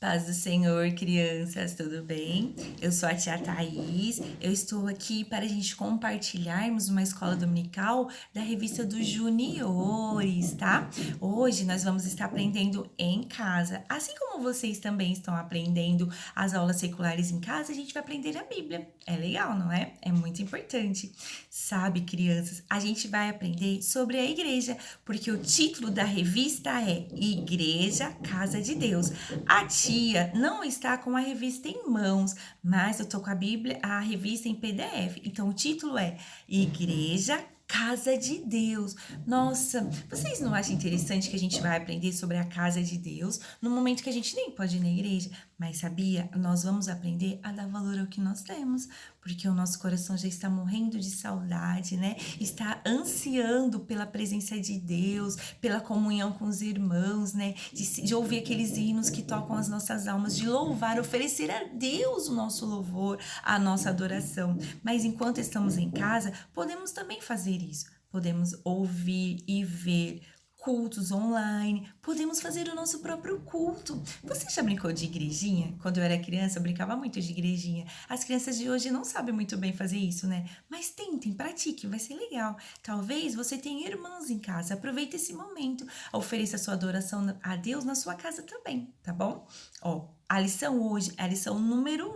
Paz do Senhor, crianças, tudo bem? Eu sou a tia Thaís, eu estou aqui para a gente compartilharmos uma escola dominical da revista dos Juniores, tá? Hoje nós vamos estar aprendendo em casa. Assim como vocês também estão aprendendo as aulas seculares em casa, a gente vai aprender a Bíblia. É legal, não é? É muito importante. Sabe, crianças, a gente vai aprender sobre a igreja, porque o título da revista é Igreja Casa de Deus. A tia não está com a revista em mãos, mas eu tô com a Bíblia, a revista em PDF. Então o título é Igreja Casa de Deus. Nossa, vocês não acham interessante que a gente vai aprender sobre a casa de Deus no momento que a gente nem pode ir na igreja? Mas sabia? Nós vamos aprender a dar valor ao que nós temos, porque o nosso coração já está morrendo de saudade, né? Está ansiando pela presença de Deus, pela comunhão com os irmãos, né? De ouvir aqueles hinos que tocam as nossas almas, de louvar, oferecer a Deus o nosso louvor, a nossa adoração. Mas enquanto estamos em casa, podemos também fazer isso. Podemos ouvir e ver cultos online, podemos fazer o nosso próprio culto. Você já brincou de igrejinha? Quando eu era criança, eu brincava muito de igrejinha. As crianças de hoje não sabem muito bem fazer isso, né? Mas tentem, pratique, vai ser legal. Talvez você tenha irmãos em casa, aproveite esse momento, ofereça sua adoração a Deus na sua casa também, tá bom? Ó, a lição hoje é a lição número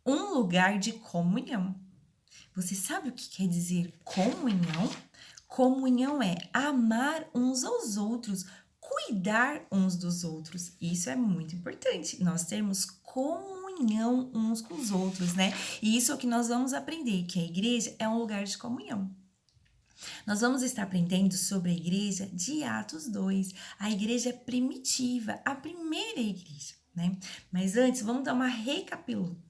1, lugar de comunhão. Você sabe o que quer dizer comunhão? Comunhão é amar uns aos outros, cuidar uns dos outros. Isso é muito importante. Nós temos comunhão uns com os outros, né? E isso é o que nós vamos aprender, que a igreja é um lugar de comunhão. Nós vamos estar aprendendo sobre a igreja de Atos 2, a igreja primitiva, a primeira igreja, né? Mas antes, vamos dar uma recapitulada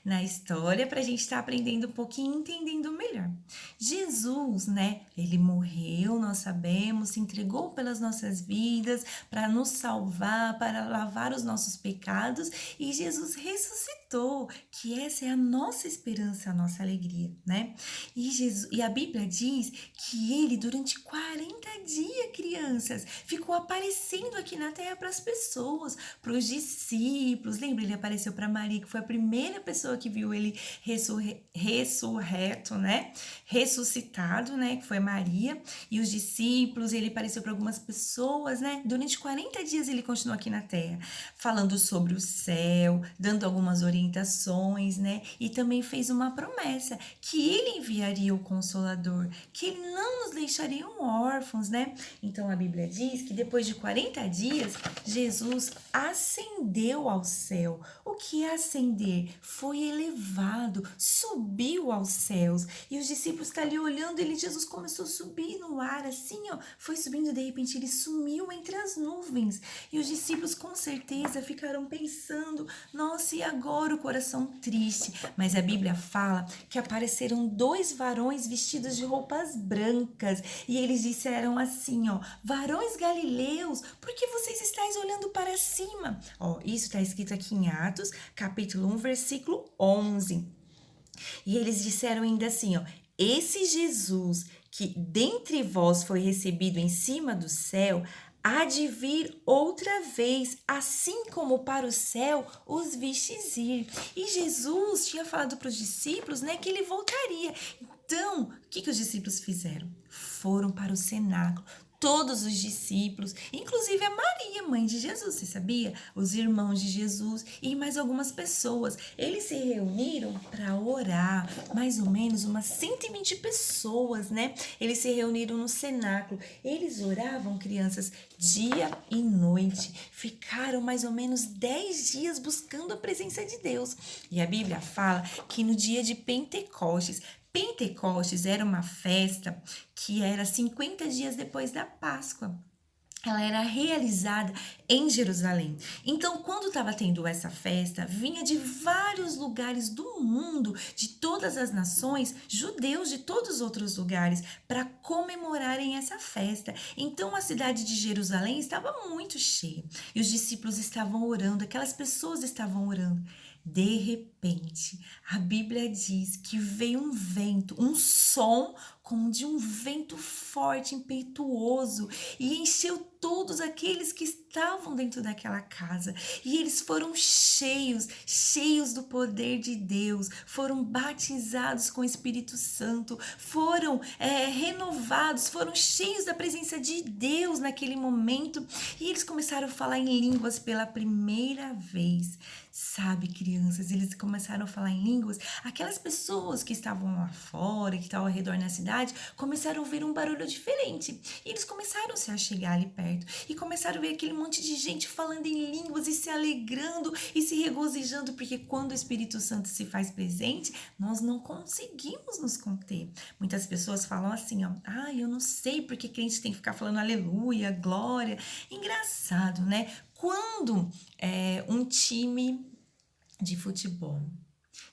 na história para a gente estar aprendendo um pouquinho e entendendo melhor. Jesus, né? Ele morreu, nós sabemos, se entregou pelas nossas vidas para nos salvar, para lavar os nossos pecados, e Jesus ressuscitou, que essa é a nossa esperança, a nossa alegria, né? E a Bíblia diz que ele, durante 40 dias, crianças, ficou aparecendo aqui na terra para as pessoas, para os discípulos. Lembra? Ele apareceu para Maria, que foi a primeira pessoa que viu ele ressurreto, né? Ressuscitado, né? Que foi Maria. E os discípulos, ele apareceu para algumas pessoas, né? Durante 40 dias ele continuou aqui na terra, falando sobre o céu, dando algumas orientações, né? E também fez uma promessa, que ele enviaria o Consolador, que ele não nos deixaria órfãos, né? Então a Bíblia diz que depois de 40 dias, Jesus ascendeu ao céu. O que é ascender? Foi elevado, subiu aos céus. E os discípulos estão ali olhando, Jesus começou a subir no ar, assim, ó, foi subindo, de repente ele sumiu entre as nuvens. E os discípulos com certeza ficaram pensando, nossa, e agora? O coração triste. Mas a Bíblia fala que apareceram 2 varões vestidos de roupas brancas, e eles disseram assim, ó, varões galileus, por que vocês estáis olhando para cima? Ó, isso está escrito aqui em Atos, capítulo 1, versículo 11. E eles disseram ainda assim, ó, esse Jesus que dentre vós foi recebido em cima do céu, há de vir outra vez, assim como para o céu os vistes ir. E Jesus tinha falado para os discípulos, né, que ele voltaria. Então, o que os discípulos fizeram? Foram para o cenáculo. Todos os discípulos, inclusive a Maria, mãe de Jesus, você sabia? Os irmãos de Jesus e mais algumas pessoas. Eles se reuniram para orar, mais ou menos umas 120 pessoas, né? Eles se reuniram no cenáculo. Eles oravam, crianças, dia e noite. Ficaram mais ou menos 10 dias buscando a presença de Deus. E a Bíblia fala que no dia de Pentecostes era uma festa que era 50 dias depois da Páscoa. Ela era realizada em Jerusalém. Então, quando estava tendo essa festa, vinha de vários lugares do mundo, de todas as nações, judeus de todos os outros lugares, para comemorarem essa festa. Então, a cidade de Jerusalém estava muito cheia e os discípulos estavam orando, aquelas pessoas estavam orando. De repente, a Bíblia diz que veio um vento, um som como de um vento forte, impetuoso, e encheu todos aqueles que estavam dentro daquela casa. E eles foram cheios do poder de Deus, foram batizados com o Espírito Santo, foram renovados, foram cheios da presença de Deus naquele momento. E eles começaram a falar em línguas pela primeira vez. Sabe, crianças, eles começaram a falar em línguas. Aquelas pessoas que estavam lá fora, que estavam ao redor na cidade, começaram a ouvir um barulho diferente. E eles começaram a se achegar ali perto. E começaram a ver aquele monte de gente falando em línguas e se alegrando e se regozijando. Porque quando o Espírito Santo se faz presente, nós não conseguimos nos conter. Muitas pessoas falam assim, ó. Eu não sei porque crente tem que ficar falando aleluia, glória. Engraçado, né? Quando um time de futebol,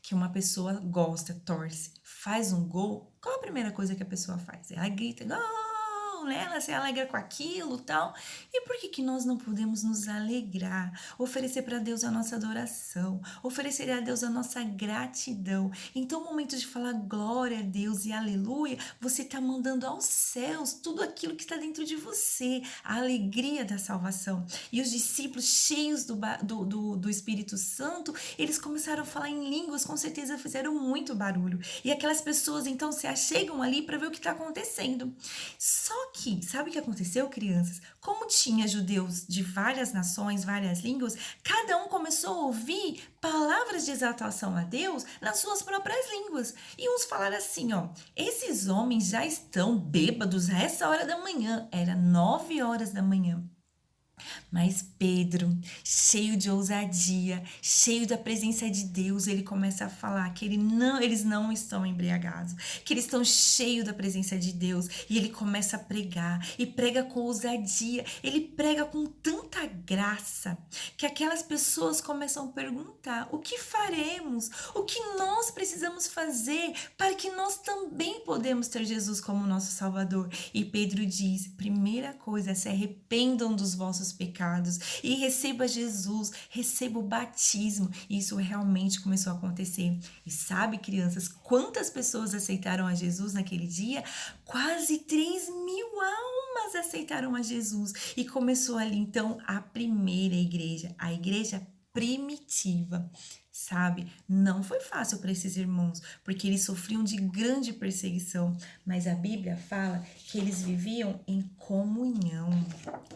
que uma pessoa gosta, torce, faz um gol, qual a primeira coisa que a pessoa faz? Ela grita, gol, né? Ela se alegra com aquilo e tal. E por que nós não podemos nos alegrar? Oferecer para Deus a nossa adoração, oferecer a Deus a nossa gratidão. Então, o momento de falar glória a Deus e aleluia, você está mandando aos céus tudo aquilo que está dentro de você, a alegria da salvação. E os discípulos, cheios do Espírito Santo, eles começaram a falar em línguas, com certeza fizeram muito barulho. E aquelas pessoas, então, se achegam ali para ver o que está acontecendo. Só que, sabe o que aconteceu, crianças? Como tinha judeus de várias nações, várias línguas, cada um começou a ouvir palavras de exaltação a Deus nas suas próprias línguas. E uns falaram assim, ó, esses homens já estão bêbados a essa hora da manhã. Era 9 horas da manhã. Mas Pedro, cheio de ousadia, cheio da presença de Deus, ele começa a falar que eles não estão embriagados, que eles estão cheios da presença de Deus. E ele começa a pregar, e prega com ousadia, ele prega com tanta graça, que aquelas pessoas começam a perguntar, o que faremos? O que nós precisamos fazer para que nós também podemos ter Jesus como nosso Salvador? E Pedro diz, primeira coisa, se arrependam dos vossos pecados e receba Jesus, receba o batismo. E isso realmente começou a acontecer. E sabe, crianças, quantas pessoas aceitaram a Jesus naquele dia? Quase 3.000 almas aceitaram a Jesus. E começou ali, então, a primeira igreja, a igreja primitiva. Sabe, não foi fácil para esses irmãos, porque eles sofriam de grande perseguição, mas a Bíblia fala que eles viviam em comunhão.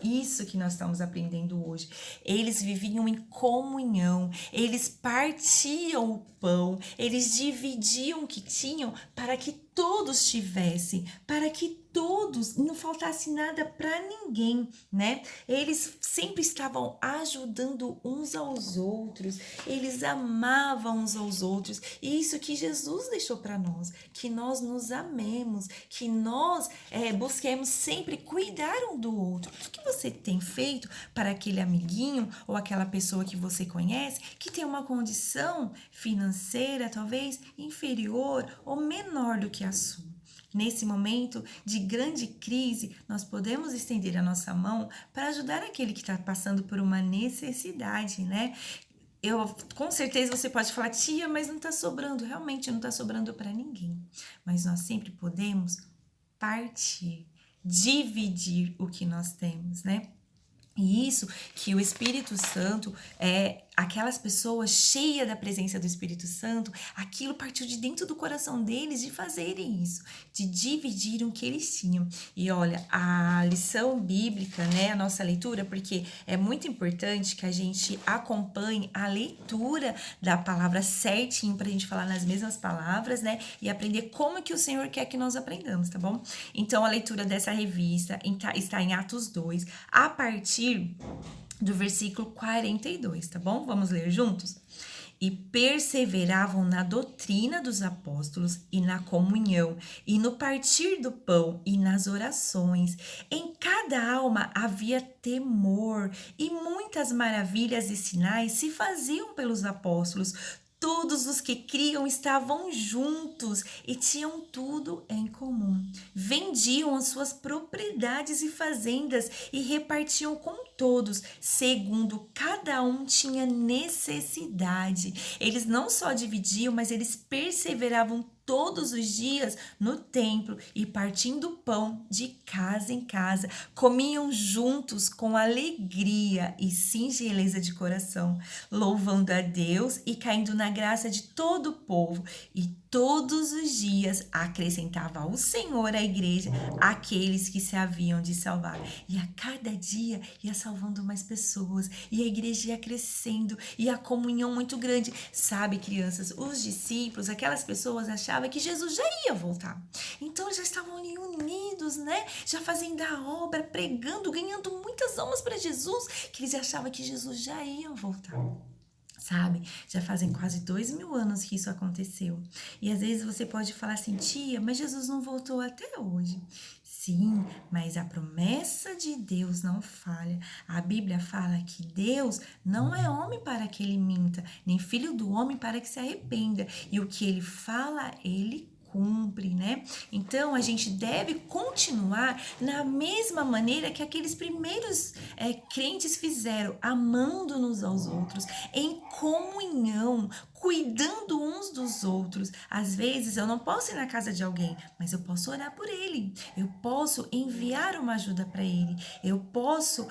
Isso que nós estamos aprendendo hoje. Eles viviam em comunhão, eles partiam o pão, eles dividiam o que tinham para que todos tivessem, para que todos, não faltasse nada para ninguém, né? Eles sempre estavam ajudando uns aos outros, eles amavam uns aos outros. E isso que Jesus deixou para nós, que nós nos amemos, que nós busquemos sempre cuidar um do outro. O que você tem feito para aquele amiguinho ou aquela pessoa que você conhece que tem uma condição financeira talvez inferior ou menor do que a sua? Nesse momento de grande crise, nós podemos estender a nossa mão para ajudar aquele que está passando por uma necessidade, né? Com certeza você pode falar, tia, mas não está sobrando. Realmente não está sobrando para ninguém. Mas nós sempre podemos partir, dividir o que nós temos, né? E isso que o Espírito Santo, aquelas pessoas cheias da presença do Espírito Santo, aquilo partiu de dentro do coração deles de fazerem isso, de dividir o que eles tinham. E olha, a lição bíblica, né, a nossa leitura, porque é muito importante que a gente acompanhe a leitura da palavra certinho, para a gente falar nas mesmas palavras, né, e aprender como que o Senhor quer que nós aprendamos, tá bom? Então, a leitura dessa revista está em Atos 2, a partir do versículo 42, tá bom? Vamos ler juntos? E perseveravam na doutrina dos apóstolos e na comunhão, e no partir do pão e nas orações. Em cada alma havia temor, e muitas maravilhas e sinais se faziam pelos apóstolos. Todos os que criam estavam juntos e tinham tudo em comum. Vendiam as suas propriedades e fazendas e repartiam com todos, segundo cada um tinha necessidade. Eles não só dividiam, mas eles perseveravam todos os dias no templo e partindo pão de casa em casa, comiam juntos com alegria e singeleza de coração, louvando a Deus e caindo na graça de todo o povo. E todos os dias acrescentava ao Senhor à igreja aqueles que se haviam de salvar. E a cada dia ia salvando mais pessoas, e a igreja ia crescendo, e a comunhão muito grande. Sabe, crianças, os discípulos, aquelas pessoas achavam que Jesus já ia voltar. Então eles já estavam ali unidos, né? Já fazendo a obra, pregando, ganhando muitas almas para Jesus, que eles achavam que Jesus já ia voltar. Sabe? Já fazem quase 2000 anos que isso aconteceu. E às vezes você pode falar assim, tia, mas Jesus não voltou até hoje. Sim, mas a promessa de Deus não falha. A Bíblia fala que Deus não é homem para que ele minta, nem filho do homem para que se arrependa. E o que ele fala, ele cumpre, né? Então, a gente deve continuar na mesma maneira que aqueles primeiros crentes fizeram, amando-nos aos outros, em comunhão, cuidando uns dos outros. Às vezes, eu não posso ir na casa de alguém, mas eu posso orar por ele, eu posso enviar uma ajuda para ele, eu posso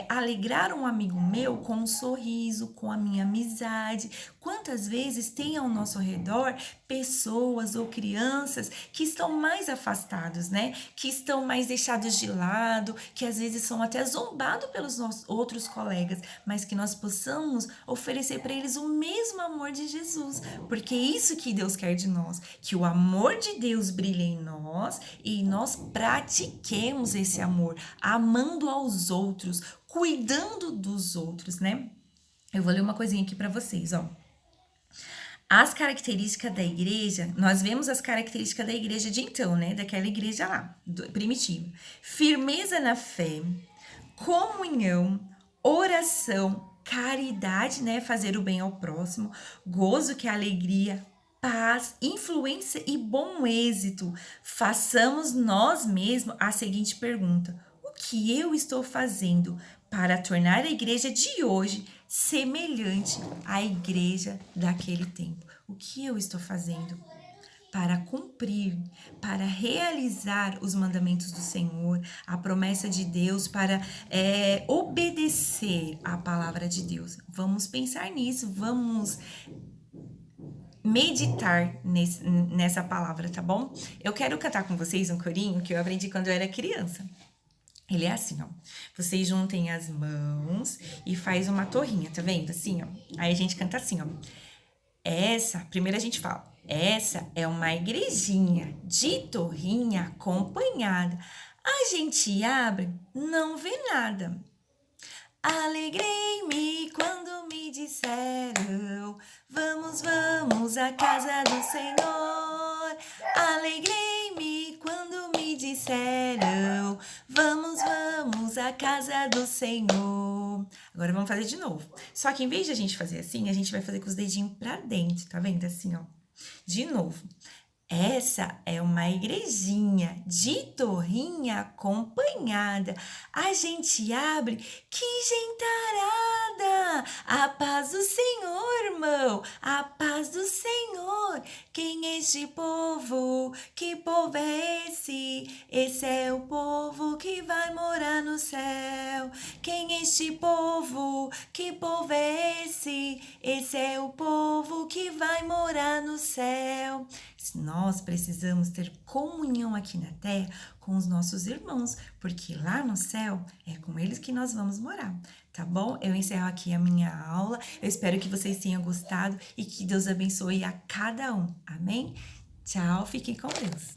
alegrar um amigo meu com um sorriso, com a minha amizade. Quantas vezes tem ao nosso redor pessoas ou crianças que estão mais afastados, né? Que estão mais deixados de lado, que às vezes são até zombados pelos nossos outros colegas, mas que nós possamos oferecer para eles o mesmo amor de Jesus, porque é isso que Deus quer de nós, que o amor de Deus brilhe em nós e nós pratiquemos esse amor, amando aos outros, cuidando dos outros, né? Eu vou ler uma coisinha aqui para vocês, ó. As características da igreja, nós vemos as características da igreja de então, né? Daquela igreja lá, primitiva. Firmeza na fé, comunhão, oração, caridade, né? Fazer o bem ao próximo, gozo que é alegria, paz, influência e bom êxito. Façamos nós mesmos a seguinte pergunta: o que eu estou fazendo para tornar a igreja de hoje semelhante à igreja daquele tempo? O que eu estou fazendo para cumprir, para realizar os mandamentos do Senhor, a promessa de Deus, para obedecer à palavra de Deus? Vamos pensar nisso, vamos meditar nessa palavra, tá bom? Eu quero cantar com vocês um corinho que eu aprendi quando eu era criança. Ele é assim, ó. Vocês juntem as mãos e faz uma torrinha, tá vendo? Assim, ó. Aí a gente canta assim, ó. Primeiro a gente fala, essa é uma igrejinha de torrinha acompanhada. A gente abre, não vê nada. Alegrei-me quando me disseram, vamos, vamos à casa do Senhor. Alegrei-me quando me disseram, vamos, vamos à casa do Senhor. Agora vamos fazer de novo. Só que em vez de a gente fazer assim, a gente vai fazer com os dedinhos pra dentro, tá vendo? Assim, ó. De novo. Essa é uma igrejinha de torrinha acompanhada. A gente abre, que gentarada! A paz do Senhor, irmão! A paz do Senhor! Quem é este povo? Que povo é esse? Esse é o povo que vai morar no céu. Quem é este povo? Que povo é esse? Esse é o povo que vai morar no céu. Nós precisamos ter comunhão aqui na terra com os nossos irmãos, porque lá no céu é com eles que nós vamos morar, tá bom? Eu encerro aqui a minha aula, eu espero que vocês tenham gostado e que Deus abençoe a cada um, amém? Tchau, fiquem com Deus.